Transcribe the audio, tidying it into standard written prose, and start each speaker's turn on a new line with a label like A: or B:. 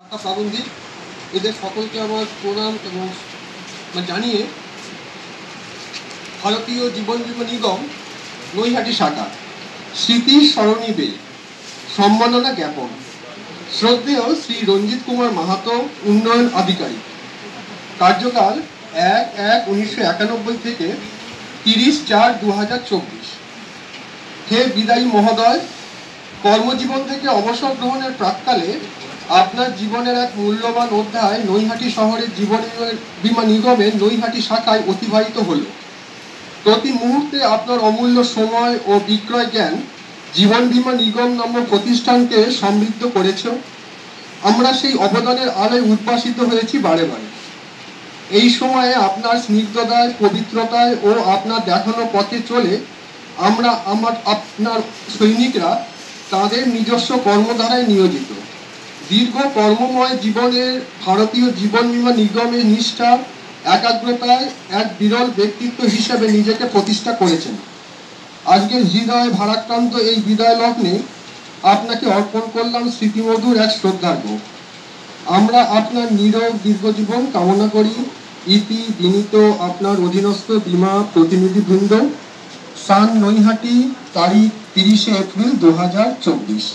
A: প্রাবন্ধিক এদের সকলকে আমার প্রণাম এবং জানিয়ে ভারতীয় জীবন বীমা নিগম নৈহাটি শাখা স্মৃতির স্মরণীবে সম্মাননা জ্ঞাপন। শ্রদ্ধেয় শ্রী রঞ্জিত কুমার মাহাতো, উন্নয়ন আধিকারিক, কার্যকাল 1-1-1991 থেকে 30-4-2024। হে বিদায়ী মহোদয়, কর্মজীবন থেকে অবসর গ্রহণের প্রাক্কালে আপনার জীবনের এক মূল্যবান অধ্যায় নৈহাটি শহরের জীবন বীমা নিগমের নৈহাটি শাখায় অতিবাহিত হল। প্রতি মুহূর্তে আপনার অমূল্য সময় ও বিক্রয় জ্ঞান জীবন বীমা নিগম নামক প্রতিষ্ঠানকে সমৃদ্ধ করেছে। আমরা সেই অবদানের আলোয় উদ্ভাসিত হয়েছি বারে বারে। এই সময়ে আপনার স্নিগ্ধতায়, পবিত্রতায় ও আপনার দেখানো পথে চলে আপনার সৈনিকরা তাদের নিজস্ব কর্মধারায় নিয়োজিত। দীর্ঘ কর্মময় জীবনের ভারতীয় জীবন বীমা নিগমের নিষ্ঠা, একাগ্রতায় এক বিরল ব্যক্তিত্ব হিসেবে নিজেকে প্রতিষ্ঠা করেছেন। আজকের হৃদয় ভারাক্রান্ত এই বিদায় লগ্নে আপনাকে অর্পণ করলাম স্মৃতিমধুর এক শ্রদ্ধার্ঘ। আমরা আপনার নীরব দীর্ঘজীবন কামনা করি। ইতি বিনীত আপনার অধীনস্থ বীমা প্রতিনিধিবৃন্দ, সান নৈহাটি, তারিখ 30 এপ্রিল 2024।